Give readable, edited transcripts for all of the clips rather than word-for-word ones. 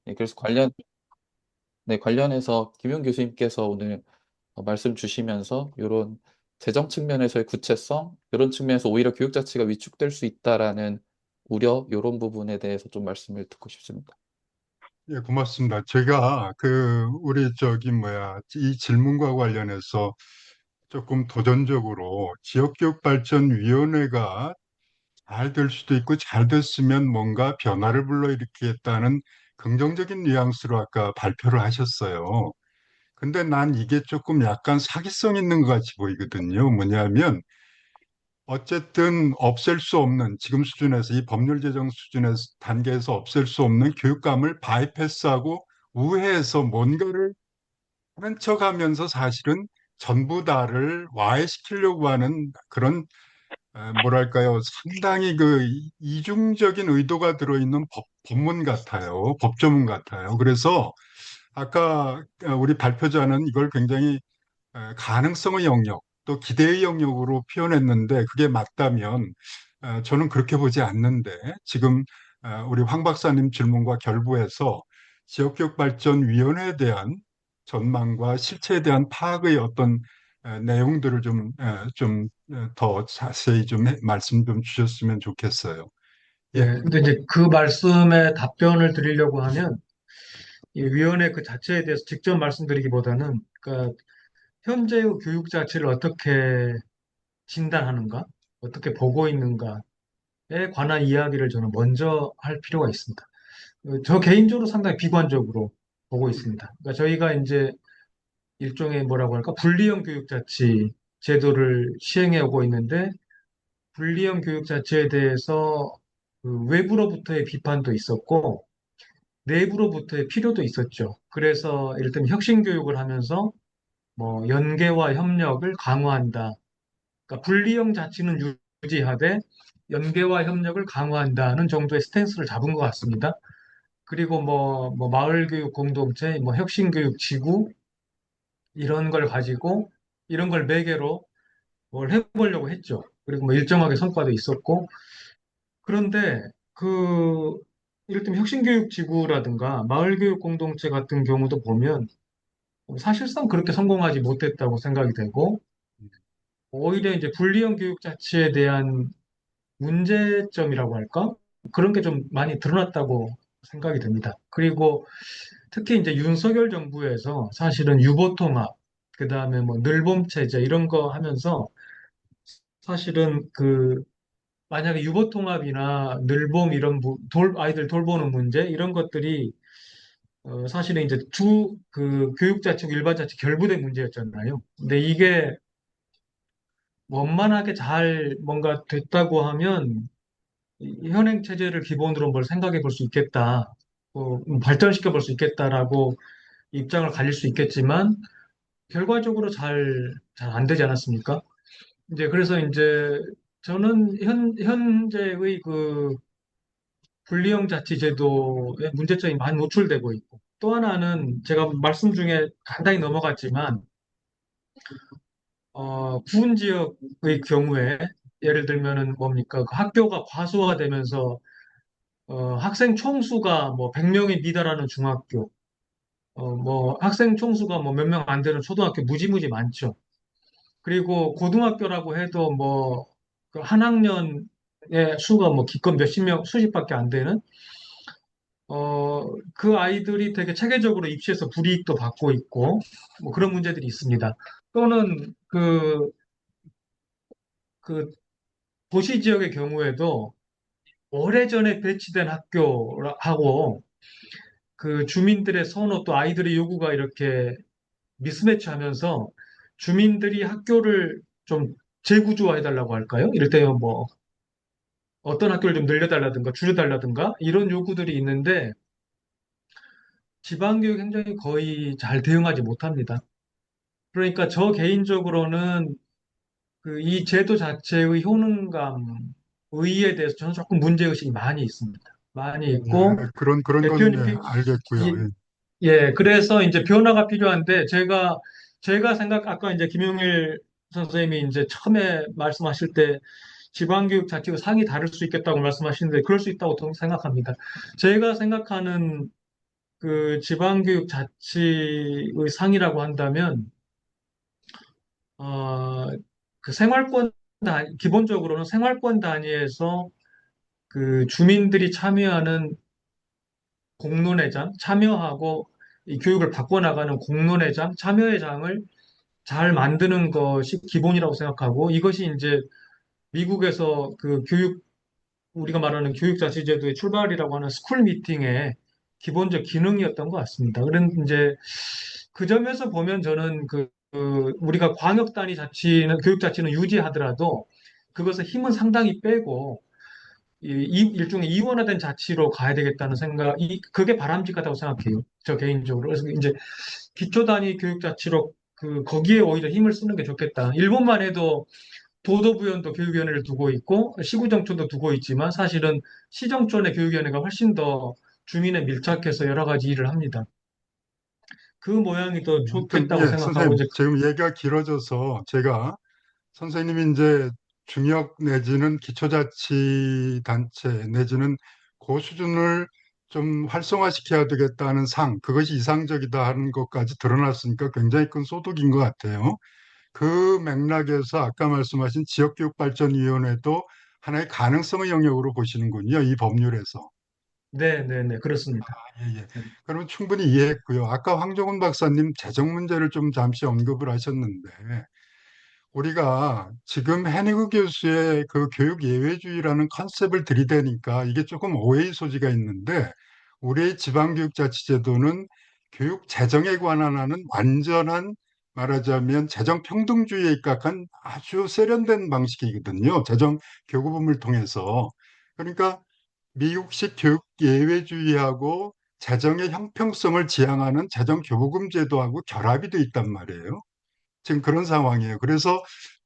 예, 그래서 네, 관련해서 김용 교수님께서 오늘 말씀 주시면서 이런 재정 측면에서의 구체성, 이런 측면에서 오히려 교육 자체가 위축될 수 있다라는 우려, 이런 부분에 대해서 좀 말씀을 듣고 싶습니다. 예, 고맙습니다. 제가 우리 이 질문과 관련해서 조금 도전적으로 지역교육발전위원회가 잘 될 수도 있고 잘 됐으면 뭔가 변화를 불러일으키겠다는 긍정적인 뉘앙스로 아까 발표를 하셨어요. 근데 난 이게 조금 약간 사기성 있는 것 같이 보이거든요. 뭐냐면 어쨌든 없앨 수 없는 지금 수준에서 이 법률 제정 수준에서 단계에서 없앨 수 없는 교육감을 바이패스하고 우회해서 뭔가를 하는 척하면서 사실은 전부 다를 와해시키려고 하는 그런 뭐랄까요 상당히 이중적인 의도가 들어있는 법문 같아요. 법조문 같아요. 그래서 아까 우리 발표자는 이걸 굉장히 가능성의 영역, 또 기대의 영역으로 표현했는데 그게 맞다면 저는 그렇게 보지 않는데 지금 우리 황 박사님 질문과 결부해서 지역교육발전위원회에 대한 전망과 실체에 대한 파악의 어떤 내용들을 좀 더 자세히 말씀 좀 주셨으면 좋겠어요. 예, 네, 근데 이제 그 말씀에 답변을 드리려고 하면 이 위원회 그 자체에 대해서 직접 말씀드리기보다는 그러니까 현재의 교육 자체를 어떻게 진단하는가, 어떻게 보고 있는가에 관한 이야기를 저는 먼저 할 필요가 있습니다. 저 개인적으로 상당히 비관적으로 보고 있습니다. 그러니까 저희가 이제 일종의 뭐라고 할까, 분리형 교육 자치 제도를 시행해 오고 있는데 분리형 교육 자체에 대해서 그 외부로부터의 비판도 있었고 내부로부터의 필요도 있었죠. 그래서 예를 들면 혁신 교육을 하면서 뭐 연계와 협력을 강화한다. 그러니까 분리형 자치는 유지하되 연계와 협력을 강화한다는 정도의 스탠스를 잡은 것 같습니다. 그리고 뭐 마을교육 공동체, 뭐 혁신교육 지구 이런 걸 가지고 이런 걸 매개로 뭘 해보려고 했죠. 그리고 뭐 일정하게 성과도 있었고 그런데 그 이를테면 혁신교육 지구라든가 마을교육 공동체 같은 경우도 보면 사실상 그렇게 성공하지 못했다고 생각이 되고 오히려 이제 분리형 교육 자체에 대한 문제점이라고 할까? 그런 게 좀 많이 드러났다고 생각이 됩니다. 그리고 특히 이제 윤석열 정부에서 사실은 유보통합, 그다음에 뭐 늘봄 체제 이런 거 하면서 사실은 그 만약에 유보통합이나 늘봄 이런 아이들 돌보는 문제 이런 것들이 사실은 이제 그 교육자치, 일반자치 결부된 문제였잖아요. 근데 이게 원만하게 잘 뭔가 됐다고 하면 이 현행 체제를 기본으로 뭘 생각해 볼 수 있겠다. 발전시켜 볼 수 있겠다라고 입장을 가질 수 있겠지만 결과적으로 잘 안 되지 않았습니까? 이제 그래서 이제 저는 현재의 그 분리형 자치 제도의 문제점이 많이 노출되고 있고 또 하나는 제가 말씀 중에 간단히 넘어갔지만 구분 지역의 경우에 예를 들면은 뭡니까 그 학교가 과소화되면서 학생 총수가 뭐 100명이 미달하는 중학교 뭐 학생 총수가 뭐 몇 명 안 되는 초등학교 무지무지 많죠. 그리고 고등학교라고 해도 뭐그 한 학년의 수가 뭐 기껏 몇십 명, 수십밖에 안 되는 그 아이들이 되게 체계적으로 입시에서 불이익도 받고 있고 뭐 그런 문제들이 있습니다. 또는 그 도시 지역의 경우에도 오래전에 배치된 학교하고 그 주민들의 선호 또 아이들의 요구가 이렇게 미스매치하면서 주민들이 학교를 좀 재구조화해달라고 할까요? 이럴 때면 뭐 어떤 학교를 좀 늘려달라든가 줄여달라든가 이런 요구들이 있는데 지방교육 행정이 거의 잘 대응하지 못합니다. 그러니까 저 개인적으로는 그 이 제도 자체의 효능감, 의의에 대해서 저는 조금 문제의식이 많이 있습니다. 많이 예, 있고 그런 건 예, 대표님, 알겠고요. 이- 예. 예, 그래서 이제 변화가 필요한데 제가 아까 이제 김용일 선생님이 이제 처음에 말씀하실 때 지방교육 자체가 상이 다를 수 있겠다고 말씀하시는데 그럴 수 있다고 저는 생각합니다. 제가 생각하는 그 지방교육 자치의 상이라고 한다면, 어, 그 기본적으로는 생활권 단위에서 그 주민들이 참여하는 공론회장, 참여하고 이 교육을 바꿔나가는 공론회장, 참여회장을 잘 만드는 것이 기본이라고 생각하고, 이것이 이제 미국에서 우리가 말하는 교육자치제도의 출발이라고 하는 스쿨 미팅의 기본적 기능이었던 것 같습니다. 그런 이제 그 점에서 보면 저는 우리가 광역 단위 교육 자치는 유지하더라도 그것의 힘은 상당히 빼고 일종의 이원화된 자치로 가야 되겠다는 그게 바람직하다고 생각해요. 저 개인적으로. 그래서 이제 기초 단위 교육 자치로 거기에 오히려 힘을 쓰는 게 좋겠다. 일본만 해도 도도부연도 교육위원회를 두고 있고 시구정촌도 두고 있지만 사실은 시정촌의 교육위원회가 훨씬 더 주민에 밀착해서 여러 가지 일을 합니다. 그 모양이 더 아무튼, 좋겠다고 예, 생각하고 선생님, 이제 지금 얘기가 길어져서 제가 선생님이 이제 중역 내지는 기초자치단체 내지는 그 수준을 좀 활성화시켜야 되겠다는 그것이 이상적이다 하는 것까지 드러났으니까 굉장히 큰 소득인 것 같아요. 그 맥락에서 아까 말씀하신 지역교육발전위원회도 하나의 가능성의 영역으로 보시는군요. 이 법률에서. 네, 네, 네, 그렇습니다. 예, 예. 네, 그러면 충분히 이해했고요. 아까 황정훈 박사님 재정 문제를 좀 잠시 언급을 하셨는데 우리가 지금 해니그 교수의 그 교육 예외주의라는 컨셉을 들이대니까 이게 조금 오해의 소지가 있는데 우리의 지방교육자치제도는 교육 재정에 관한 하는 완전한 말하자면 재정 평등주의에 입각한 아주 세련된 방식이거든요. 재정 교부금을 통해서. 그러니까 미국식 교육 예외주의하고 재정의 형평성을 지향하는 재정 교부금 제도하고 결합이 돼 있단 말이에요. 지금 그런 상황이에요. 그래서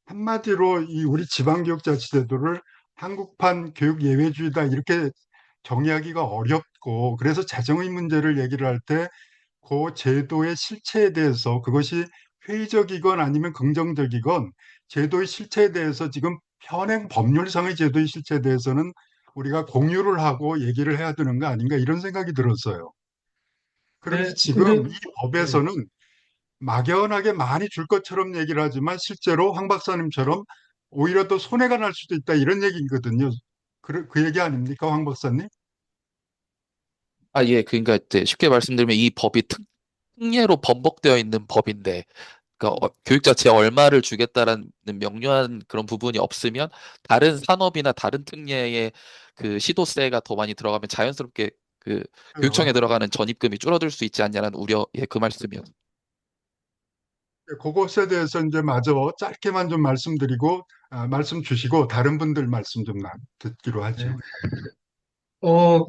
한마디로 이 우리 지방교육자치제도를 한국판 교육예외주의다 이렇게 정의하기가 어렵고 그래서 재정의 문제를 얘기를 할 때 그 제도의 실체에 대해서 그것이 회의적이건 아니면 긍정적이건 제도의 실체에 대해서 지금 현행 법률상의 제도의 실체에 대해서는 우리가 공유를 하고 얘기를 해야 되는 거 아닌가 이런 생각이 들었어요. 그런데 네, 근데 지금 이 네, 법에서는 막연하게 많이 줄 것처럼 얘기를 하지만 실제로 황 박사님처럼 오히려 더 손해가 날 수도 있다 이런 얘기거든요. 그 얘기 아닙니까, 황 박사님? 아, 예, 그러니까 이제 쉽게 말씀드리면 이 법이 특례로 번복되어 있는 법인데, 그러니까 교육 자체에 얼마를 주겠다라는 명료한 그런 부분이 없으면 다른 산업이나 다른 특례의 그 시도세가 더 많이 들어가면 자연스럽게 그 교육청에 그래요. 들어가는 전입금이 줄어들 수 있지 않냐는 우려, 예, 그 말씀이요. 그것에 대해서 이제 마저 짧게만 좀 말씀드리고 말씀 주시고 다른 분들 말씀 좀 듣기로 네. 하죠. 어,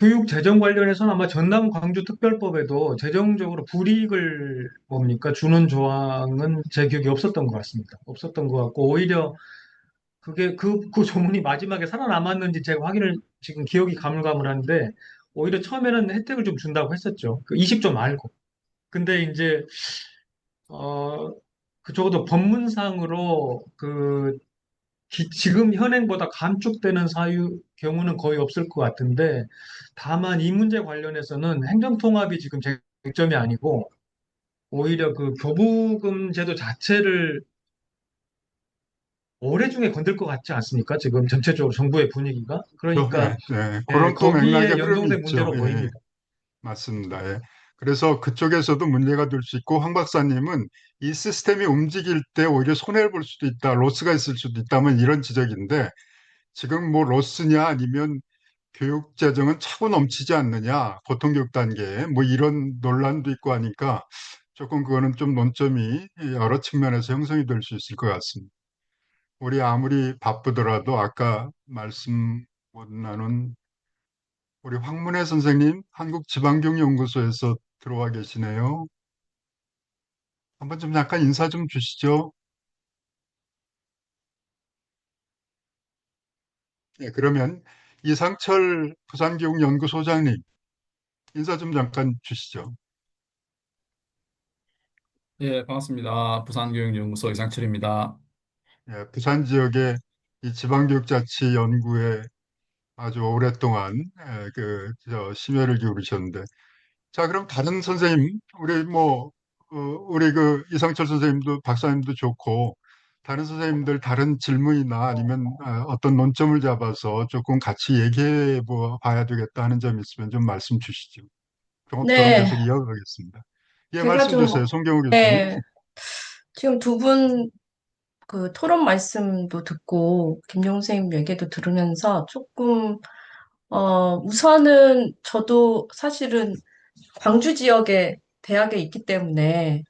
교육 재정 관련해서는 아마 전남 광주특별법에도 재정적으로 불이익을 주는 조항은 제 기억에 없었던 것 같습니다. 없었던 것 같고 오히려 그 조문이 마지막에 살아남았는지 제가 확인을 지금 기억이 가물가물한데 오히려 처음에는 혜택을 좀 준다고 했었죠. 그 20조 말고. 근데 이제 어, 적어도 법문상으로 지금 현행보다 감축되는 경우는 거의 없을 것 같은데 다만 이 문제 관련해서는 행정통합이 지금 쟁점이 아니고 오히려 그 교부금 제도 자체를 올해 중에 건들 것 같지 않습니까? 지금 전체적으로 정부의 분위기가. 그러니까 예, 예. 예, 그런 또 맥락의 거기에 흐름이 연동된 있죠. 문제로 예, 보입니다. 맞습니다. 예. 그래서 그쪽에서도 문제가 될 수 있고 황 박사님은 이 시스템이 움직일 때 오히려 손해를 볼 수도 있다, 로스가 있을 수도 있다면 이런 지적인데 지금 뭐 로스냐 아니면 교육 재정은 차고 넘치지 않느냐, 고등교육 단계에 뭐 이런 논란도 있고 하니까 조금 그거는 좀 논점이 여러 측면에서 형성이 될 수 있을 것 같습니다. 우리 아무리 바쁘더라도 아까 말씀 못 나눈 우리 황문혜 선생님 한국지방교육연구소에서 들어와 계시네요. 한번 좀 잠깐 인사 좀 주시죠. 네, 그러면 이상철 부산교육연구소장님 인사 좀 잠깐 주시죠. 예, 반갑습니다. 부산교육연구소 이상철입니다. 예, 부산 지역의 이 지방교육자치 연구에 아주 오랫동안 심혈을 기울이셨는데. 자, 그럼 다른 선생님, 우리 그 이상철 선생님도 박사님도 좋고, 다른 선생님들 다른 질문이나 아니면 어떤 논점을 잡아서 조금 같이 얘기해 봐야 되겠다 하는 점 있으면 좀 말씀 주시죠. 그럼 네, 계속 이어가겠습니다. 예, 제가 말씀 좀, 주세요. 송경우 교수님. 네, 지금 두 분 그 토론 말씀도 듣고, 김용 선생님 얘기도 들으면서 조금, 우선은 저도 사실은 광주 지역에 대학에 있기 때문에,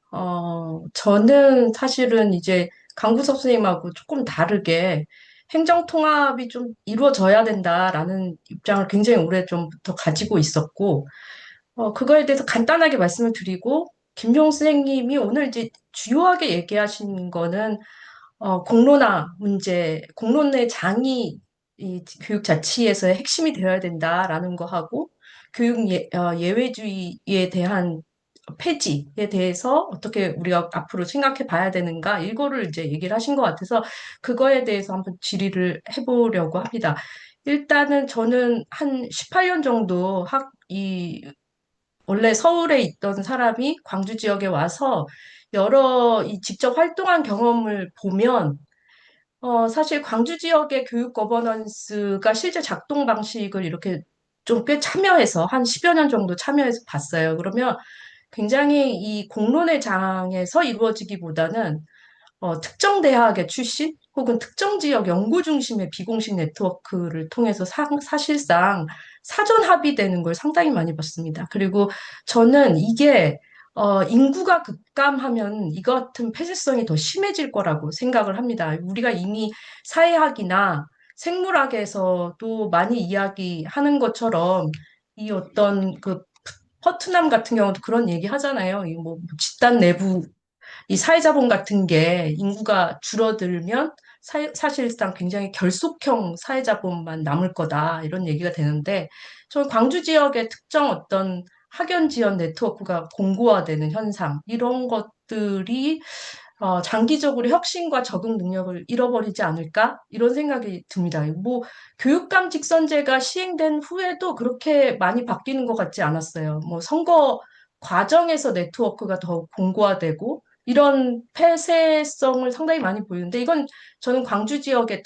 저는 사실은 이제 강구석 선생님하고 조금 다르게 행정통합이 좀 이루어져야 된다라는 입장을 굉장히 오래전부터 가지고 있었고, 그거에 대해서 간단하게 말씀을 드리고, 김용 선생님이 오늘 이제 주요하게 얘기하신 거는, 공론화 문제, 공론의 장이 이 교육 자치에서의 핵심이 되어야 된다라는 거 하고, 예외주의에 대한 폐지에 대해서 어떻게 우리가 앞으로 생각해 봐야 되는가, 이거를 이제 얘기를 하신 것 같아서, 그거에 대해서 한번 질의를 해보려고 합니다. 일단은 저는 한 18년 정도 원래 서울에 있던 사람이 광주 지역에 와서 여러 직접 활동한 경험을 보면, 사실 광주 지역의 교육 거버넌스가 실제 작동 방식을 이렇게 좀 꽤 참여해서 한 10여 년 정도 참여해서 봤어요. 그러면 굉장히 이 공론의 장에서 이루어지기보다는 특정 대학의 출신 혹은 특정 지역 연구 중심의 비공식 네트워크를 통해서 사실상 사전 합의되는 걸 상당히 많이 봤습니다. 그리고 저는 이게 인구가 급감하면 이 같은 폐쇄성이 더 심해질 거라고 생각을 합니다. 우리가 이미 사회학이나 생물학에서도 많이 이야기하는 것처럼 이 어떤 그 퍼트남 같은 경우도 그런 얘기 하잖아요. 이 뭐 집단 내부 이 사회자본 같은 게 인구가 줄어들면 사실상 굉장히 결속형 사회자본만 남을 거다 이런 얘기가 되는데 저는 광주 지역의 특정 어떤 학연 지원 네트워크가 공고화되는 현상 이런 것들이 장기적으로 혁신과 적응 능력을 잃어버리지 않을까 이런 생각이 듭니다. 뭐 교육감 직선제가 시행된 후에도 그렇게 많이 바뀌는 것 같지 않았어요. 뭐 선거 과정에서 네트워크가 더 공고화되고 이런 폐쇄성을 상당히 많이 보이는데 이건 저는 광주 지역의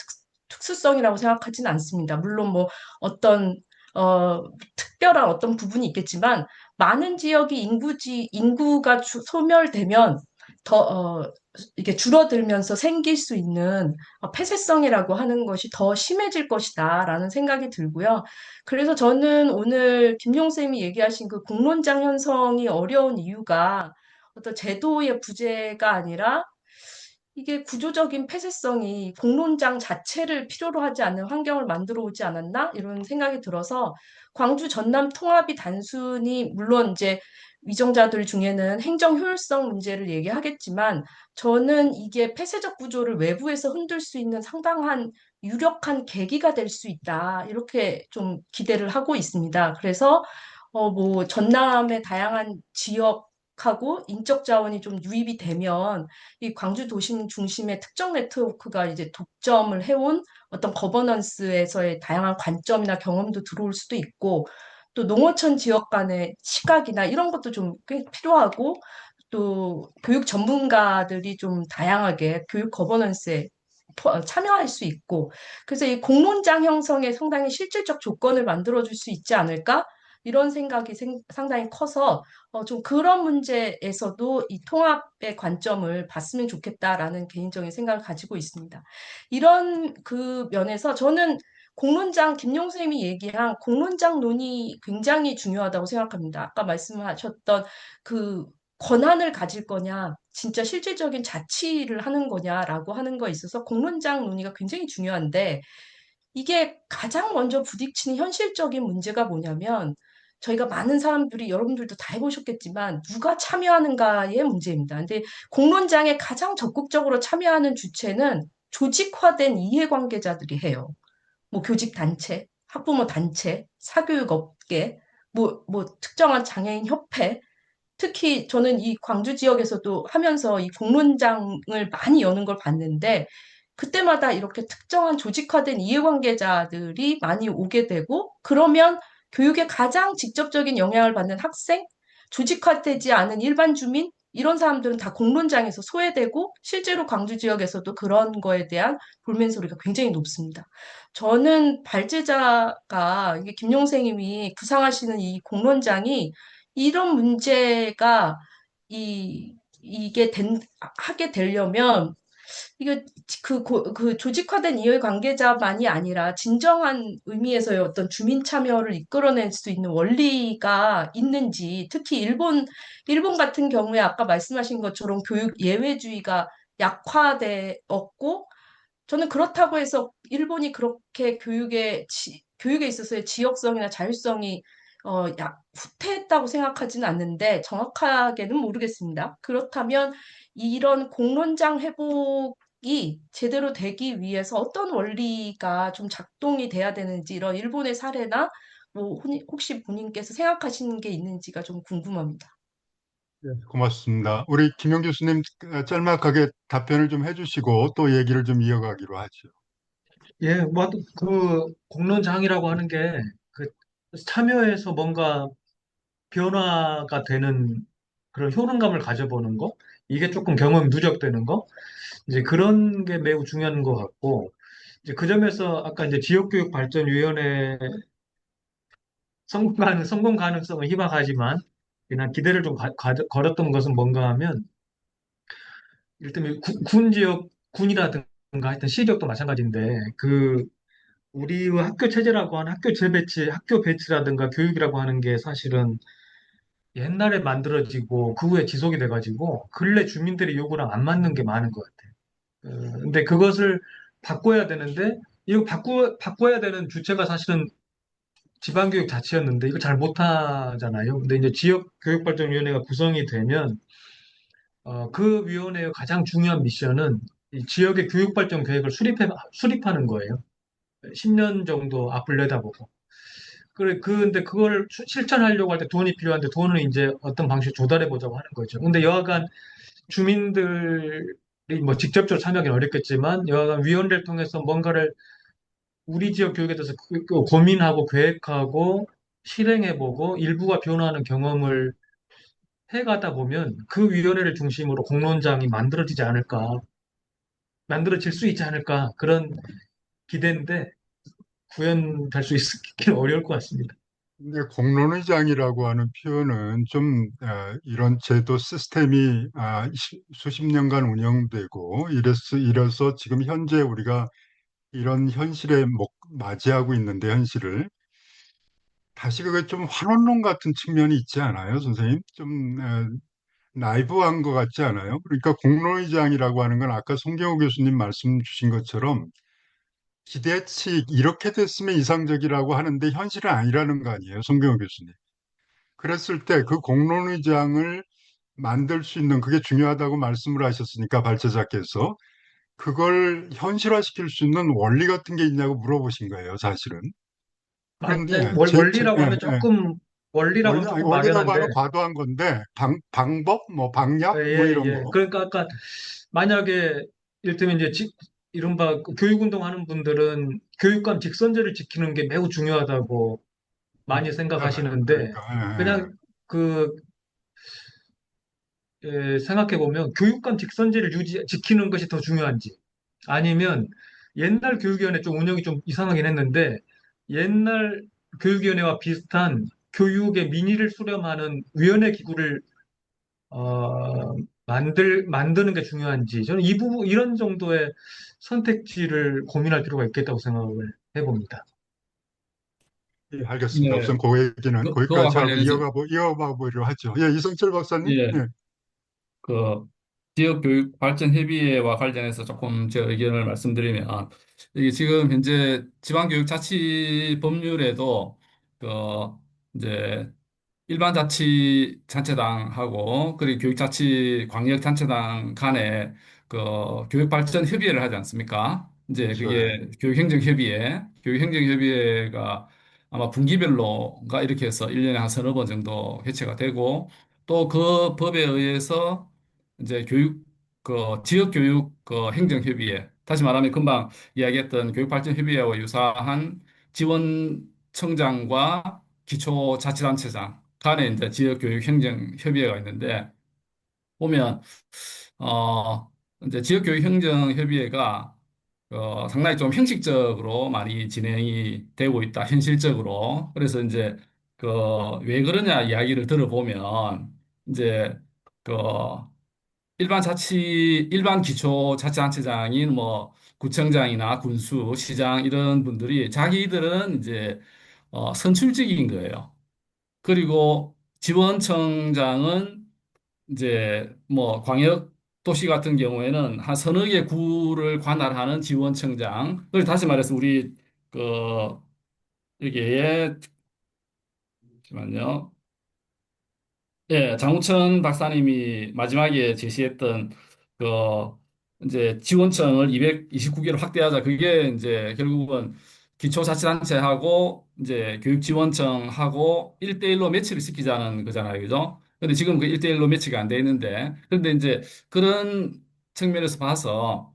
특수성이라고 생각하지는 않습니다. 물론 뭐 어떤 특별한 어떤 부분이 있겠지만 많은 지역이 인구가 소멸되면 이게 줄어들면서 생길 수 있는 폐쇄성이라고 하는 것이 더 심해질 것이다라는 생각이 들고요. 그래서 저는 오늘 김용 쌤이 얘기하신 그 공론장 형성이 어려운 이유가 어떤 제도의 부재가 아니라 이게 구조적인 폐쇄성이 공론장 자체를 필요로 하지 않는 환경을 만들어 오지 않았나? 이런 생각이 들어서 광주 전남 통합이 단순히 물론 이제 위정자들 중에는 행정 효율성 문제를 얘기하겠지만 저는 이게 폐쇄적 구조를 외부에서 흔들 수 있는 상당한 유력한 계기가 될 수 있다. 이렇게 좀 기대를 하고 있습니다. 그래서 뭐 전남의 다양한 지역하고 인적 자원이 좀 유입이 되면 이 광주 도심 중심의 특정 네트워크가 이제 독점을 해온 어떤 거버넌스에서의 다양한 관점이나 경험도 들어올 수도 있고 또 농어촌 지역 간의 시각이나 이런 것도 좀 꽤 필요하고 또 교육 전문가들이 좀 다양하게 교육 거버넌스에 참여할 수 있고 그래서 이 공론장 형성에 상당히 실질적 조건을 만들어줄 수 있지 않을까? 이런 생각이 상당히 커서 좀 그런 문제에서도 이 통합의 관점을 봤으면 좋겠다라는 개인적인 생각을 가지고 있습니다. 이런 그 면에서 저는 김용 선생님이 얘기한 공론장 논의 굉장히 중요하다고 생각합니다. 아까 말씀하셨던 그 권한을 가질 거냐, 진짜 실질적인 자치를 하는 거냐라고 하는 거에 있어서 공론장 논의가 굉장히 중요한데 이게 가장 먼저 부딪히는 현실적인 문제가 뭐냐면 저희가 많은 사람들이 여러분들도 다 해보셨겠지만 누가 참여하는가의 문제입니다. 근데 공론장에 가장 적극적으로 참여하는 주체는 조직화된 이해관계자들이 해요. 뭐 교직 단체, 학부모 단체, 사교육 업계, 뭐 특정한 장애인 협회, 특히 저는 이 광주 지역에서도 하면서 이 공론장을 많이 여는 걸 봤는데 그때마다 이렇게 특정한 조직화된 이해관계자들이 많이 오게 되고, 그러면 교육에 가장 직접적인 영향을 받는 학생, 조직화되지 않은 일반 주민, 이런 사람들은 다 공론장에서 소외되고, 실제로 광주 지역에서도 그런 거에 대한 볼멘 소리가 굉장히 높습니다. 저는 발제자가, 이게 김용생님이 구상하시는 이 공론장이 이런 문제가 하게 되려면 이게 그 조직화된 이해관계자만이 아니라 진정한 의미에서의 어떤 주민 참여를 이끌어낼 수 있는 원리가 있는지, 특히 일본 같은 경우에 아까 말씀하신 것처럼 교육 예외주의가 약화되었고, 저는 그렇다고 해서 일본이 그렇게 교육에 있어서의 지역성이나 자율성이 후퇴했다고 생각하지는 않는데 정확하게는 모르겠습니다. 그렇다면 이런 공론장 회복이 제대로 되기 위해서 어떤 원리가 좀 작동이 돼야 되는지, 이런 일본의 사례나 뭐 혹시 본인께서 생각하시는 게 있는지가 좀 궁금합니다. 예, 고맙습니다. 우리 김영 교수님 짤막하게 답변을 좀 해주시고 또 얘기를 좀 이어가기로 하죠. 예, 뭐, 그, 공론장이라고 하는 게, 그, 참여해서 뭔가 변화가 되는 그런 효능감을 가져보는 거, 이게 조금 경험 누적되는 거, 이제 그런 게 매우 중요한 것 같고, 이제 그 점에서 아까 이제 지역교육발전위원회 성공 가능성을 희박하지만, 그냥 기대를 좀 걸었던 것은 뭔가 하면, 일단 군 지역, 군이라든가 하여튼 시력도 마찬가지인데, 우리의 학교 체제라고 하는 학교 재배치, 학교 배치라든가 교육이라고 하는 게 사실은 옛날에 만들어지고 그 후에 지속이 돼가지고 근래 주민들의 요구랑 안 맞는 게 많은 것 같아요. 근데 그것을 바꿔야 되는데 이거 바꿔야 되는 주체가 사실은 지방교육 자체였는데 이거 잘 못하잖아요. 근데 이제 지역교육발전위원회가 구성이 되면 그 위원회의 가장 중요한 미션은 이 지역의 교육발전 계획을 수립하는 거예요. 10년 정도 앞을 내다보고. 그래, 근데 그걸 실천하려고 할 때 돈이 필요한데 돈을 이제 어떤 방식으로 조달해 보자고 하는 거죠. 근데 여하간 주민들이 뭐 직접적으로 참여하기는 어렵겠지만 여하간 위원회를 통해서 뭔가를 우리 지역 교육에 대해서 고민하고 계획하고 실행해보고 일부가 변화하는 경험을 해가다 보면 그 위원회를 중심으로 공론장이 만들어질 수 있지 않을까 그런 기대인데 구현될 수 있기는 어려울 것 같습니다. 근데 공론의장이라고 하는 표현은 좀 이런 제도 시스템이 수십 년간 운영되고 이래서 지금 현재 우리가 이런 현실에 맞이하고 있는데 현실을 다시 그게 좀 환원론 같은 측면이 있지 않아요, 선생님? 좀 나이브한 것 같지 않아요? 그러니까 공론의장이라고 하는 건 아까 송경호 교수님 말씀 주신 것처럼 기대치 이렇게 됐으면 이상적이라고 하는데 현실은 아니라는 거 아니에요, 송경호 교수님? 그랬을 때 그 공론의장을 만들 수 있는 그게 중요하다고 말씀을 하셨으니까 발제자께서 그걸 현실화시킬 수 있는 원리 같은 게 있냐고 물어보신 거예요, 사실은. 맞아요. 그런데 원리라고 하면 조금 원리라고 하면 막연한데, 과도한 건데 방법, 뭐 예, 방략, 뭐 이런 예. 거. 그러니까 아까 만약에 이를테면 이제 이른바 그 교육운동 하는 분들은 교육감 직선제를 지키는 게 매우 중요하다고 많이 그러니까 생각하시는데, 그러니까 그냥 그, 생각해 보면 교육감 직선제를 지키는 것이 더 중요한지, 아니면 옛날 교육위원회 좀 운영이 좀 이상하긴 했는데, 옛날 교육위원회와 비슷한 교육의 민의를 수렴하는 위원회 기구를 만드는 게 중요한지, 저는 이런 정도의 선택지를 고민할 필요가 있겠다고 생각을 해봅니다. 예, 알겠습니다. 네, 우선 그 얘기는 그와 거기까지 하고 관련해서 이어가 보기로 하죠. 예, 이성철 박사님. 예, 예. 그 지역교육발전협의회와 관련해서 조금 제 의견을 말씀드리면, 이게 지금 현재 지방교육자치법률에도 그 이제 일반 자치단체장하고 그리고 교육자치 광역단체장 간에 그 교육발전 협의회를 하지 않습니까? 이제 그렇죠. 예. 그게 교육행정협의회가 아마 분기별로가 이렇게 해서 1년에 한 서너 번 정도 개최가 되고, 또 그 법에 의해서 이제 지역교육 행정협의회 다시 말하면 금방 이야기했던 교육발전협의회와 유사한 지원청장과 기초자치단체장 간에 이제 지역교육행정협의회가 있는데 보면 이제 지역교육행정협의회가 상당히 좀 형식적으로 많이 진행이 되고 있다, 현실적으로. 그래서 이제 그 왜 그러냐 이야기를 들어보면 이제 그 일반 기초자치단체장인 뭐 구청장이나 군수, 시장 이런 분들이 자기들은 이제 선출직인 거예요. 그리고 지원청장은 이제 뭐 광역 도시 같은 경우에는 한 서너 개 구를 관할하는 지원청장. 그리고 다시 말해서 우리 그 여기에 잠시만요. 예, 장우천 박사님이 마지막에 제시했던 그 이제 지원청을 229개로 확대하자. 그게 이제 결국은 기초자치단체하고 이제 교육지원청하고 1대1로 매치를 시키자는 거잖아요. 그죠? 근데 지금 그 1대1로 매치가 안 돼 있는데. 그런데 이제 그런 측면에서 봐서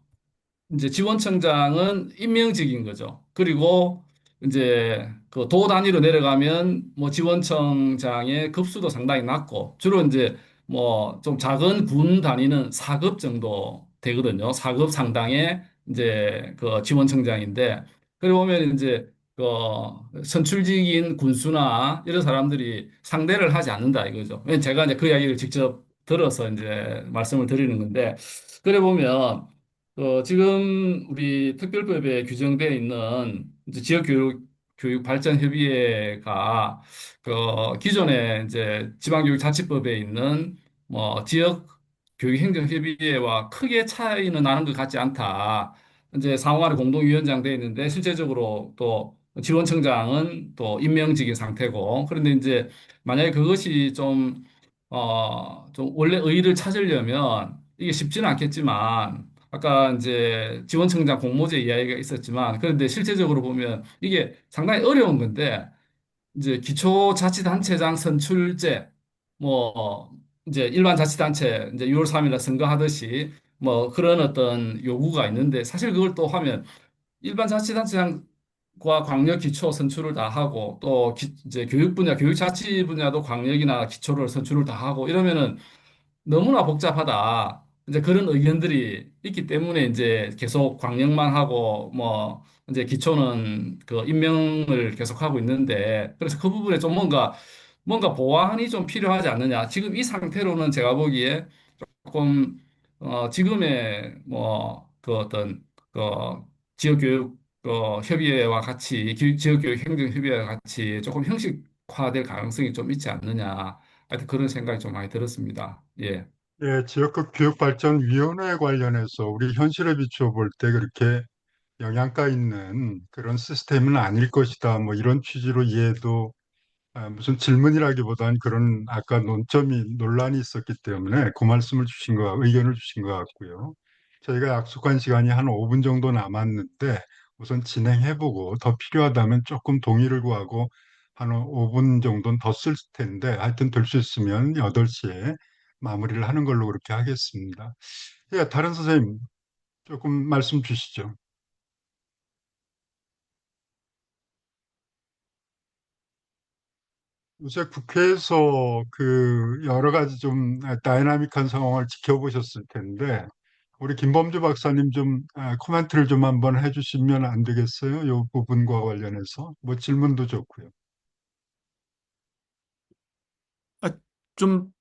이제 지원청장은 임명직인 거죠. 그리고 이제 그 도 단위로 내려가면 뭐 지원청장의 급수도 상당히 낮고 주로 이제 뭐 좀 작은 군 단위는 4급 정도 되거든요. 4급 상당의 이제 그 지원청장인데 그러고 보면 이제 그 선출직인 군수나 이런 사람들이 상대를 하지 않는다 이거죠. 왜냐면 제가 이제 그 이야기를 직접 들어서 이제 말씀을 드리는 건데 그래 보면 지금 우리 특별법에 규정되어 있는 이제 지역교육 발전협의회가 기존에 이제 지방교육자치법에 있는 뭐 지역교육행정협의회와 크게 차이는 나는 것 같지 않다. 이제 상호간에 공동위원장 돼 있는데 실제적으로 또 지원청장은 또 임명직인 상태고 그런데 이제 만약에 그것이 좀 원래 의의를 찾으려면 이게 쉽지는 않겠지만 아까 이제 지원청장 공모제 이야기가 있었지만 그런데 실제적으로 보면 이게 상당히 어려운 건데 이제 기초자치단체장 선출제 뭐 이제 일반 자치단체 이제 6월 3일에 선거하듯이 뭐 그런 어떤 요구가 있는데 사실 그걸 또 하면 일반 자치단체장과 광역 기초 선출을 다 하고 또 이제 교육 분야 교육자치 분야도 광역이나 기초를 선출을 다 하고 이러면은 너무나 복잡하다. 이제 그런 의견들이 있기 때문에 이제 계속 광역만 하고 뭐 이제 기초는 그 임명을 계속하고 있는데 그래서 그 부분에 좀 뭔가 보완이 좀 필요하지 않느냐. 지금 이 상태로는 제가 보기에 조금 지금의 뭐 그 어떤 그 지역교육 협의회와 같이 지역교육 행정협의회와 같이 조금 형식화될 가능성이 좀 있지 않느냐. 하여튼 그런 생각이 좀 많이 들었습니다. 예. 예, 지역적 교육발전위원회 관련해서 우리 현실에 비추어 볼 때 그렇게 영향가 있는 그런 시스템은 아닐 것이다. 뭐 이런 취지로 이해도 무슨 질문이라기보다는 그런 아까 논란이 있었기 때문에 그 말씀을 의견을 주신 것 같고요. 저희가 약속한 시간이 한 5분 정도 남았는데 우선 진행해보고 더 필요하다면 조금 동의를 구하고 한 5분 정도는 더 쓸 텐데 하여튼 될 수 있으면 8시에 마무리를 하는 걸로 그렇게 하겠습니다. 예, 다른 선생님 조금 말씀 주시죠. 요새 국회에서 그 여러 가지 좀 다이나믹한 상황을 지켜보셨을 텐데, 우리 김범주 박사님 좀 코멘트를 좀 한번 해주시면 안 되겠어요? 이 부분과 관련해서. 뭐 질문도 좋고요. 아, 좀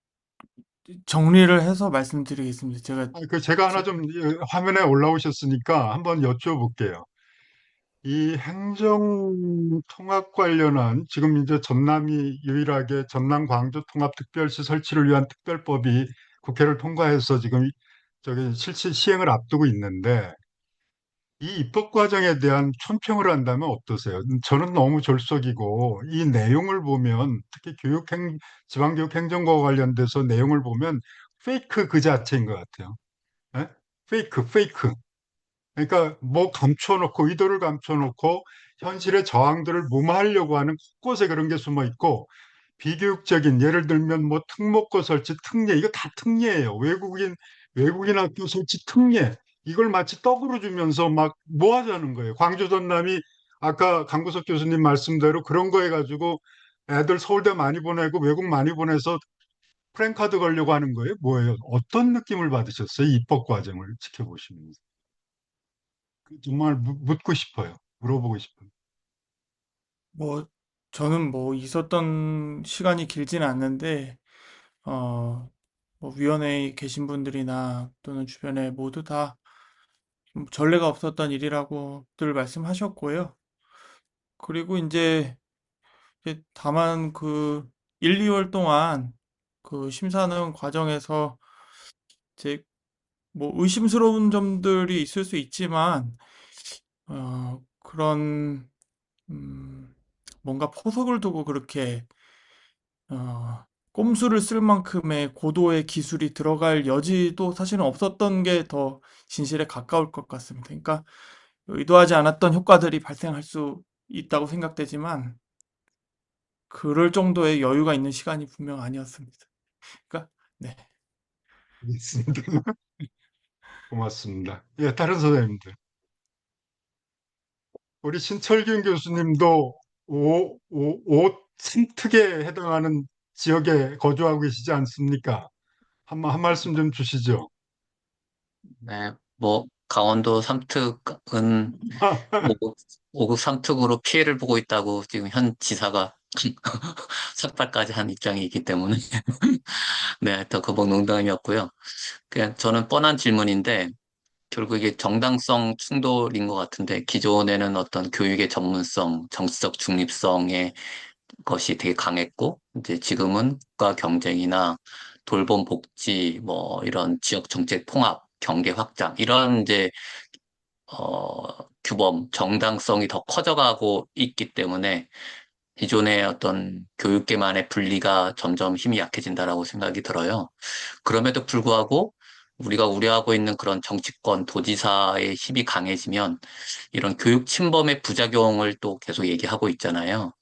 정리를 해서 말씀드리겠습니다. 제가 제가 하나 좀 화면에 올라오셨으니까 한번 여쭤볼게요. 이 행정 통합 관련한 지금 이제 전남이 유일하게 전남 광주 통합특별시 설치를 위한 특별법이 국회를 통과해서 지금 저기 실시 시행을 앞두고 있는데 이 입법 과정에 대한 총평을 한다면 어떠세요? 저는 너무 졸속이고 이 내용을 보면 특히 지방교육 행정과 관련돼서 내용을 보면 페이크 그 자체인 것 같아요. 예? 페이크. 그러니까 뭐 감춰놓고 의도를 감춰놓고 현실의 저항들을 무마하려고 하는 곳곳에 그런 게 숨어 있고 비교육적인 예를 들면 뭐 특목고 설치 특례 이거 다 특례예요. 외국인 학교 설치 특례 이걸 마치 떡으로 주면서 막 뭐 하자는 거예요. 광주 전남이 아까 강구석 교수님 말씀대로 그런 거 해가지고 애들 서울대 많이 보내고 외국 많이 보내서 프랜카드 걸려고 하는 거예요? 뭐예요? 어떤 느낌을 받으셨어요? 입법 과정을 지켜보시면서. 정말 묻고 싶어요. 물어보고 싶어요. 뭐, 저는 뭐 있었던 시간이 길지는 않는데, 어, 뭐 위원회에 계신 분들이나 또는 주변에 모두 다 전례가 없었던 일이라고들 말씀하셨고요. 그리고 이제 다만 그 1, 2월 동안 그 심사하는 과정에서 이제 뭐 의심스러운 점들이 있을 수 있지만, 그런, 음, 뭔가 포석을 두고 그렇게 꼼수를 쓸 만큼의 고도의 기술이 들어갈 여지도 사실은 없었던 게 더 진실에 가까울 것 같습니다. 그러니까 의도하지 않았던 효과들이 발생할 수 있다고 생각되지만 그럴 정도의 여유가 있는 시간이 분명 아니었습니다. 그러니까 네. 알겠습니다. 고맙습니다. 예, 다른 선생님들. 우리 신철균 교수님도 오 생특에 해당하는 지역에 거주하고 계시지 않습니까? 한 말씀 좀 주시죠. 네, 뭐, 강원도 삼특은 오급 삼특으로 피해를 보고 있다고 지금 현 지사가 삭발까지 한 입장이기 때문에, 네, 더 거북 농담이었고요. 그냥 저는 뻔한 질문인데, 결국 이게 정당성 충돌인 것 같은데, 기존에는 어떤 교육의 전문성, 정치적 중립성의 것이 되게 강했고, 이제 지금은 국가 경쟁이나 돌봄 복지, 뭐, 이런 지역 정책 통합, 경계 확장, 이런 이제 규범, 정당성이 더 커져가고 있기 때문에 기존의 어떤 교육계만의 분리가 점점 힘이 약해진다라고 생각이 들어요. 그럼에도 불구하고 우리가 우려하고 있는 그런 정치권, 도지사의 힘이 강해지면 이런 교육 침범의 부작용을 또 계속 얘기하고 있잖아요.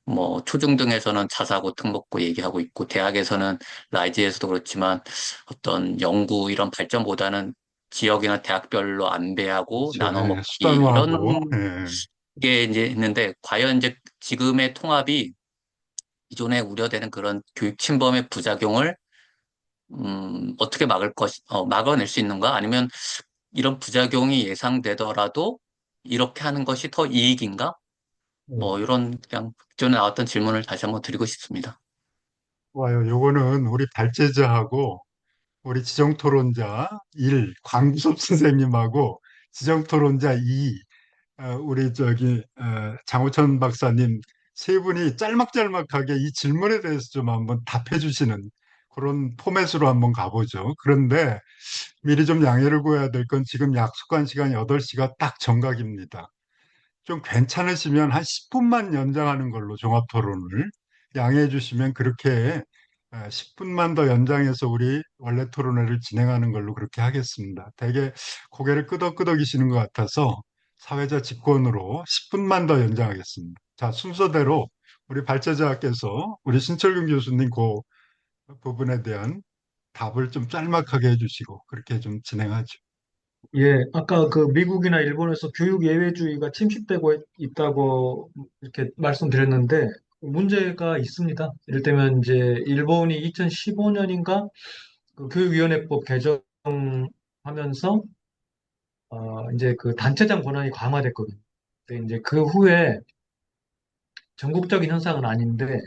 뭐 초중등에서는 자사고 특목고 얘기하고 있고 대학에서는 라이즈에서도 그렇지만 어떤 연구 이런 발전보다는 지역이나 대학별로 안배하고 그렇죠. 나눠 예, 먹기 수단화하고, 이런 예, 게 이제 있는데 과연 이제 지금의 통합이 기존에 우려되는 그런 교육 침범의 부작용을 어떻게 막아낼 수 있는가? 아니면 이런 부작용이 예상되더라도 이렇게 하는 것이 더 이익인가? 예. 뭐 이런 그냥 전에 나왔던 질문을 다시 한번 드리고 싶습니다. 좋아요. 요거는 우리 발제자하고 우리 지정토론자 1, 광수섭 선생님하고 지정토론자 2, 우리 장호천 박사님 세 분이 짤막짤막하게 이 질문에 대해서 좀 한번 답해 주시는 그런 포맷으로 한번 가보죠. 그런데 미리 좀 양해를 구해야 될 건 지금 약속한 시간 8시가 딱 정각입니다. 좀 괜찮으시면 한 10분만 연장하는 걸로 종합 토론을 양해해 주시면 그렇게 10분만 더 연장해서 우리 원래 토론회를 진행하는 걸로 그렇게 하겠습니다. 되게 고개를 끄덕끄덕이시는 것 같아서 사회자 직권으로 10분만 더 연장하겠습니다. 자, 순서대로 우리 발제자께서 우리 신철균 교수님 그 부분에 대한 답을 좀 짤막하게 해주시고 그렇게 좀 진행하죠. 예, 아까 그 미국이나 일본에서 교육 예외주의가 침식되고 있다고 이렇게 말씀드렸는데 문제가 있습니다. 이를테면 이제 일본이 2015년인가 그 교육위원회법 개정하면서 이제 그 단체장 권한이 강화됐거든요. 근데 이제 그 후에 전국적인 현상은 아닌데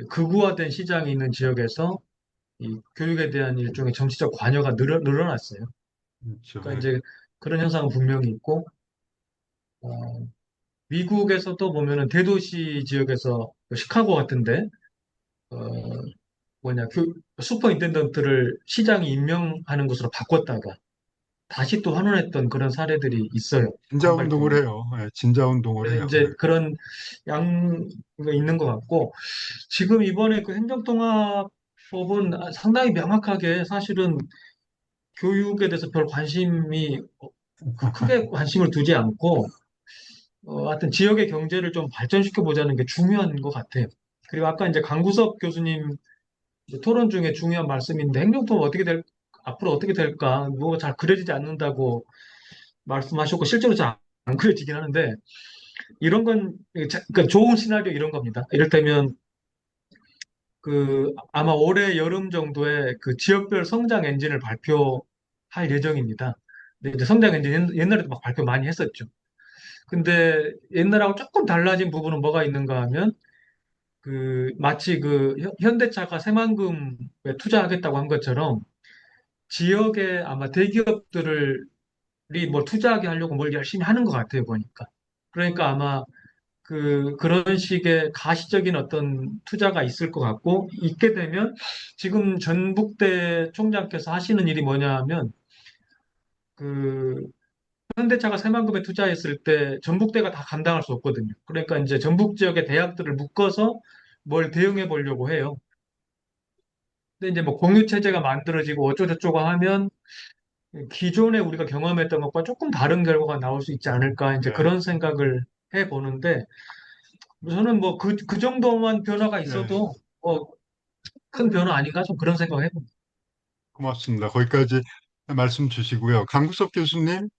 극우화된 시장이 있는 지역에서 이 교육에 대한 일종의 정치적 관여가 늘어났어요. 그렇죠. 그러니까 예. 이제 그런 현상은 분명히 있고 어, 미국에서도 보면은 대도시 지역에서 시카고 같은데 어, 슈퍼 인텐던트를 시장이 임명하는 것으로 바꿨다가 다시 또 환원했던 그런 사례들이 있어요. 진자 운동을 광발표로. 해요. 예, 진자 운동을 그래서 해요. 이제 그런 양가 있는 것 같고 지금 이번에 그 행정통합법은 상당히 명확하게 사실은 교육에 대해서 별 관심이 크게 관심을 두지 않고 하여튼 지역의 경제를 좀 발전시켜 보자는 게 중요한 것 같아요. 그리고 아까 이제 강구석 교수님 이제 토론 중에 중요한 말씀인데 행정통합 어떻게 앞으로 어떻게 될까? 뭐가 잘 그려지지 않는다고 말씀하셨고, 실제로 잘 안 그려지긴 하는데, 이런 건, 그러니까 좋은 시나리오 이런 겁니다. 이를테면, 아마 올해 여름 정도에 그 지역별 성장 엔진을 발표할 예정입니다. 근데 이제 성장 엔진 옛날에도 막 발표 많이 했었죠. 근데 옛날하고 조금 달라진 부분은 뭐가 있는가 하면, 마치 현대차가 새만금에 투자하겠다고 한 것처럼, 지역에 아마 대기업들을 뭘 투자하게 하려고 뭘 열심히 하는 것 같아요, 보니까. 그러니까 아마 그런 식의 가시적인 어떤 투자가 있을 것 같고, 있게 되면 지금 전북대 총장께서 하시는 일이 뭐냐 하면, 그, 현대차가 새만금에 투자했을 때 전북대가 다 감당할 수 없거든요. 그러니까 이제 전북 지역의 대학들을 묶어서 뭘 대응해 보려고 해요. 근데 이제 뭐 공유 체제가 만들어지고 어쩌고저쩌고 하면 기존에 우리가 경험했던 것과 조금 다른 결과가 나올 수 있지 않을까, 이제 네, 그런 생각을 해 보는데, 저는 뭐 그 정도만 변화가 예, 있어도 큰 변화 아닌가, 좀 그런 생각 해봅니다. 고맙습니다. 거기까지 말씀 주시고요. 강구석 교수님,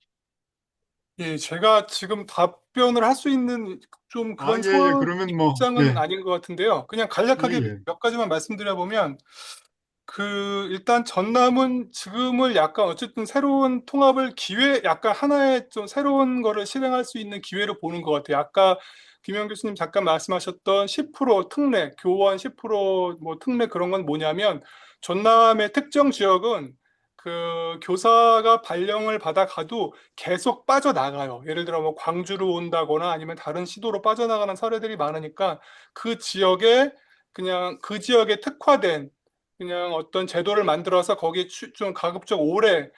예, 제가 지금 답변을 할 수 있는 좀 그런 예, 예, 그러면 뭐, 입장은 예, 아닌 것 같은데요. 그냥 예, 간략하게 예, 몇 가지만 말씀드려 보면, 일단 전남은 지금을 약간 어쨌든 새로운 통합을 약간 하나의 좀 새로운 거를 실행할 수 있는 기회로 보는 것 같아요. 아까 김영 교수님 잠깐 말씀하셨던 10% 특례, 교원 10%뭐 특례 그런 건 뭐냐면, 전남의 특정 지역은 교사가 발령을 받아 가도 계속 빠져나가요. 예를 들어 뭐 광주로 온다거나 아니면 다른 시도로 빠져나가는 사례들이 많으니까 그 지역에 그냥 그 지역에 특화된 그냥 어떤 제도를 만들어서 거기에 좀 가급적 오래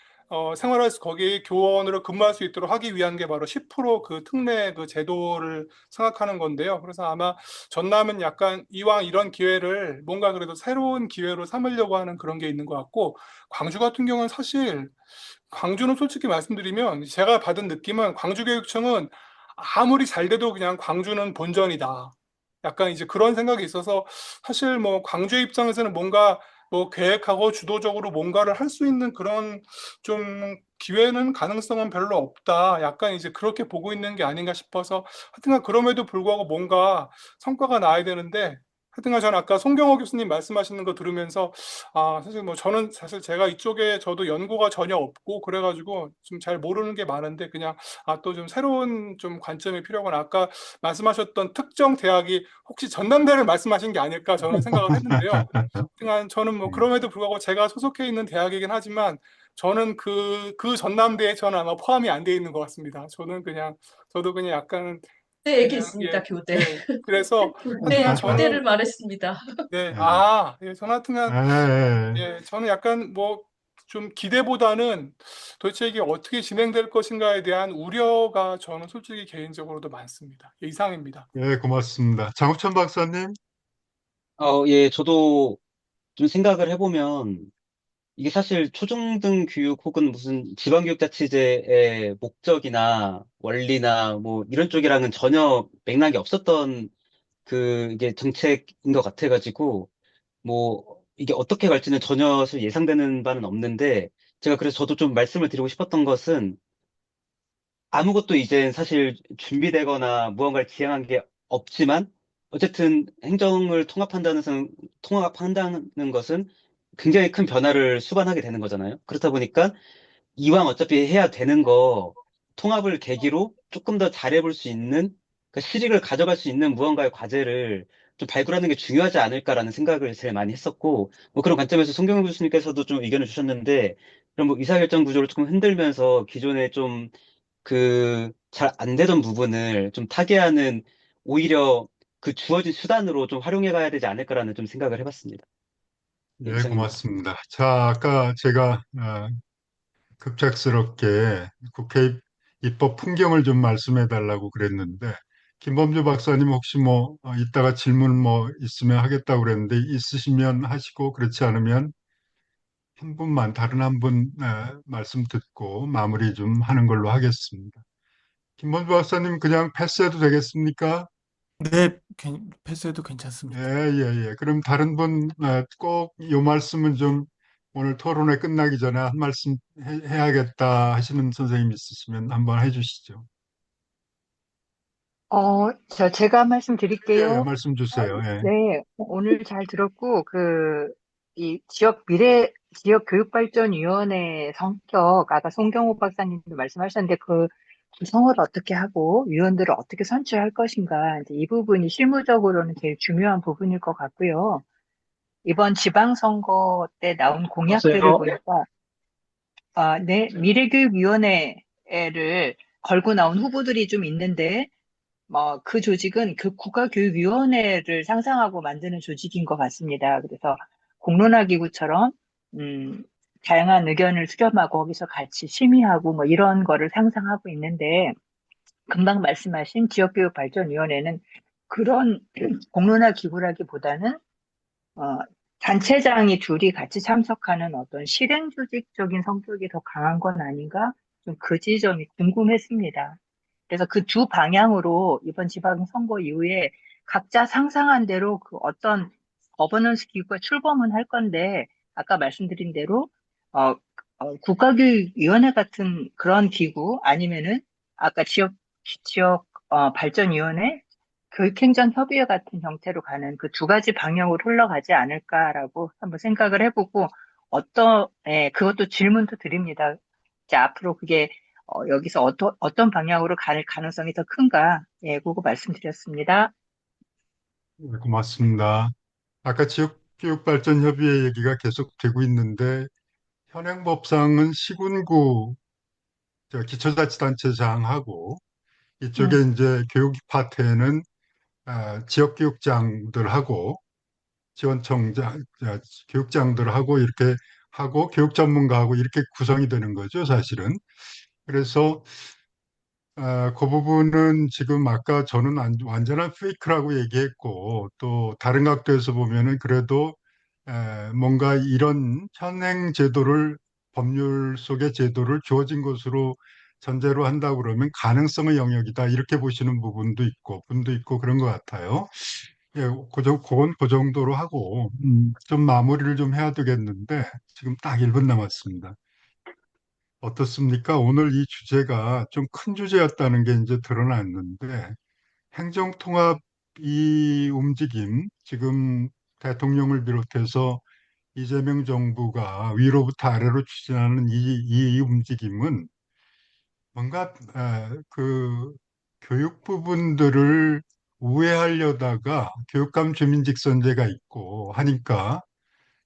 생활할 수, 거기 교원으로 근무할 수 있도록 하기 위한 게 바로 10%그 특례 그 제도를 생각하는 건데요. 그래서 아마 전남은 약간 이왕 이런 기회를 뭔가 그래도 새로운 기회로 삼으려고 하는 그런 게 있는 것 같고, 광주 같은 경우는 사실 광주는 솔직히 말씀드리면 제가 받은 느낌은 광주교육청은 아무리 잘 돼도 그냥 광주는 본전이다. 약간 이제 그런 생각이 있어서 사실 뭐 광주 입장에서는 뭔가 뭐 계획하고 주도적으로 뭔가를 할 수 있는 그런 좀 기회는 가능성은 별로 없다. 약간 이제 그렇게 보고 있는 게 아닌가 싶어서 하여튼간 그럼에도 불구하고 뭔가 성과가 나야 되는데 하여튼간 저는 아까 송경호 교수님 말씀하시는 거 들으면서 사실 뭐 저는 사실 제가 이쪽에 저도 연고가 전혀 없고 그래가지고 좀 잘 모르는 게 많은데 그냥 또 좀 새로운 좀 관점이 필요하구나. 아까 말씀하셨던 특정 대학이 혹시 전남대를 말씀하신 게 아닐까 저는 생각을 했는데요. 하여간 저는 뭐 그럼에도 불구하고 제가 소속해 있는 대학이긴 하지만 저는 그 전남대에 저는 아마 포함이 안 돼 있는 것 같습니다. 저도 그냥 약간 교대 그냥 얘기했습니다, 교대. 그래서 하여튼간 교대를 저는 말했습니다. 네, 예, 저는 하여튼간 예, 저는 약간 뭐 좀 기대보다는 도대체 이게 어떻게 진행될 것인가에 대한 우려가 저는 솔직히 개인적으로도 많습니다. 이상입니다. 예, 고맙습니다. 장우천 박사님, 예, 저도 좀 생각을 해보면 이게 사실 초중등 교육 혹은 무슨 지방교육자치제의 목적이나 원리나 뭐 이런 쪽이랑은 전혀 맥락이 없었던 이게 정책인 것 같아가지고 뭐 이게 어떻게 갈지는 전혀 사실 예상되는 바는 없는데 제가 그래서 저도 좀 말씀을 드리고 싶었던 것은 아무것도 이제 사실 준비되거나 무언가를 지향한 게 없지만 어쨌든 행정을 통합한다는 것은 굉장히 큰 변화를 수반하게 되는 거잖아요. 그렇다 보니까 이왕 어차피 해야 되는 거 통합을 계기로 조금 더 잘해볼 수 있는 그러니까 실익을 가져갈 수 있는 무언가의 과제를 좀 발굴하는 게 중요하지 않을까라는 생각을 제일 많이 했었고 뭐 그런 관점에서 송경호 교수님께서도 좀 의견을 주셨는데 그럼 뭐 의사결정 구조를 조금 흔들면서 기존에 좀 잘 안 되던 부분을 좀 타개하는 오히려 그 주어진 수단으로 좀 활용해 가야 되지 않을까라는 좀 생각을 해봤습니다. 네, 예, 이상입니다. 고맙습니다. 자, 아까 제가 급작스럽게 국회 입법 풍경을 좀 말씀해 달라고 그랬는데, 김범주 박사님 혹시 뭐, 이따가 질문 뭐 있으면 하겠다고 그랬는데, 있으시면 하시고, 그렇지 않으면 한 분만, 다른 한 분 말씀 듣고 마무리 좀 하는 걸로 하겠습니다. 김범주 박사님 그냥 패스해도 되겠습니까? 네, 패스해도 예, 괜찮습니다. 예, 예. 그럼 다른 분 꼭 이 말씀은 좀 오늘 토론회 끝나기 전에 한 말씀 해야겠다 하시는 선생님 있으시면 한번 해주시죠. 제가 예, 말씀드릴게요. 말씀 주세요. 예. 네, 오늘 잘 들었고, 이 지역교육발전위원회 성격, 아까 송경호 박사님도 말씀하셨는데, 그 구성을 어떻게 하고, 위원들을 어떻게 선출할 것인가, 이제 이 부분이 실무적으로는 제일 중요한 부분일 것 같고요. 이번 지방선거 때 나온 공약들을 없어요. 보니까, 네, 미래교육위원회를 걸고 나온 후보들이 좀 있는데, 그 조직은 그 국가교육위원회를 상상하고 만드는 조직인 것 같습니다. 그래서 공론화기구처럼, 다양한 의견을 수렴하고 거기서 같이 심의하고 뭐 이런 거를 상상하고 있는데, 금방 말씀하신 지역교육발전위원회는 그런 공론화기구라기보다는, 어, 단체장이 둘이 같이 참석하는 어떤 실행 조직적인 성격이 더 강한 건 아닌가? 좀 그 지점이 궁금했습니다. 그래서 그 두 방향으로 이번 지방선거 이후에 각자 상상한 대로 그 어떤 거버넌스 기구가 출범은 할 건데, 아까 말씀드린 대로, 어, 국가교육위원회 같은 그런 기구, 아니면은 아까 발전위원회, 교육행정협의회 같은 형태로 가는 그 두 가지 방향으로 흘러가지 않을까라고 한번 생각을 해보고, 그것도 질문도 드립니다. 이제 앞으로 그게 여기서 어떤 방향으로 갈 가능성이 더 큰가? 예, 그거 말씀드렸습니다. 네, 고맙습니다. 아까 지역교육발전협의회 얘기가 계속되고 있는데 현행법상은 시군구 기초자치단체장하고 이쪽에 음, 이제 교육 파트에는 지역교육장들하고 지원청장, 교육장들하고 이렇게 하고 교육 전문가하고 이렇게 구성이 되는 거죠, 사실은. 그래서 그 부분은 지금 아까 저는 완전한 페이크라고 얘기했고 또 다른 각도에서 보면은 그래도 뭔가 이런 현행 제도를 법률 속의 제도를 주어진 것으로 전제로 한다고 그러면 가능성의 영역이다 이렇게 보시는 부분도 있고 분도 있고 그런 것 같아요. 예, 그건 그 정도로 하고 좀 마무리를 좀 해야 되겠는데 지금 딱 1분 남았습니다. 어떻습니까? 오늘 이 주제가 좀 큰 주제였다는 게 이제 드러났는데 행정통합 이 움직임 지금 대통령을 비롯해서 이재명 정부가 위로부터 아래로 추진하는 이 움직임은 뭔가 그 교육 부분들을 우회하려다가 교육감 주민직선제가 있고 하니까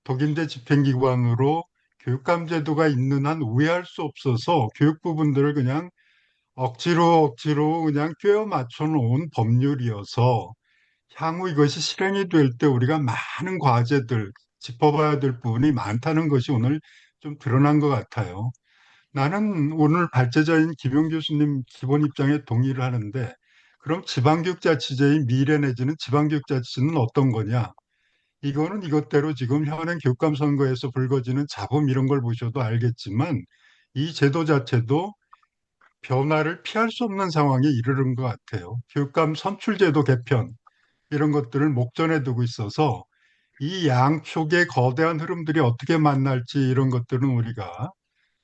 독임제 집행기관으로 교육감 제도가 있는 한 우회할 수 없어서 교육 부분들을 그냥 억지로 그냥 꿰어 맞춰 놓은 법률이어서 향후 이것이 실행이 될 때 우리가 많은 과제들 짚어봐야 될 부분이 많다는 것이 오늘 좀 드러난 것 같아요. 나는 오늘 발제자인 김용 교수님 기본 입장에 동의를 하는데 그럼 지방교육자치제의 미래 내지는 지방교육자치제는 어떤 거냐? 이거는 이것대로 지금 현행 교육감 선거에서 불거지는 잡음 이런 걸 보셔도 알겠지만 이 제도 자체도 변화를 피할 수 없는 상황에 이르는 것 같아요. 교육감 선출제도 개편 이런 것들을 목전에 두고 있어서 이 양쪽의 거대한 흐름들이 어떻게 만날지 이런 것들은 우리가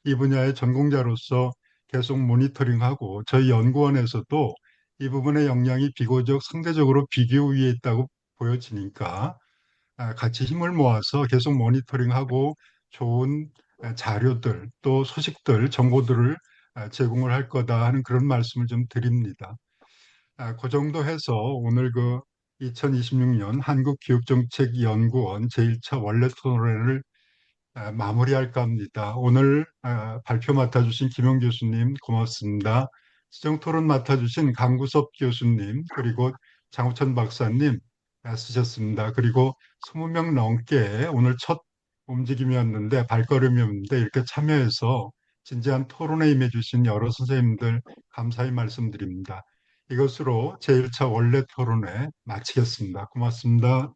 이 분야의 전공자로서 계속 모니터링하고 저희 연구원에서도 이 부분의 역량이 비교적 상대적으로 비교 위에 있다고 보여지니까 같이 힘을 모아서 계속 모니터링하고 좋은 자료들 또 소식들 정보들을 제공을 할 거다 하는 그런 말씀을 좀 드립니다. 그 정도 해서 오늘 그 2026년 한국교육정책연구원 제1차 원래 토론회를 마무리할까 합니다. 오늘 발표 맡아주신 김용 교수님 고맙습니다. 시정 토론 맡아주신 강구섭 교수님 그리고 장우천 박사님 쓰셨습니다. 그리고 20명 넘게 오늘 첫 움직임이었는데 발걸음이었는데 이렇게 참여해서 진지한 토론에 임해주신 여러 선생님들 감사히 말씀드립니다. 이것으로 제1차 원래 토론회 마치겠습니다. 고맙습니다.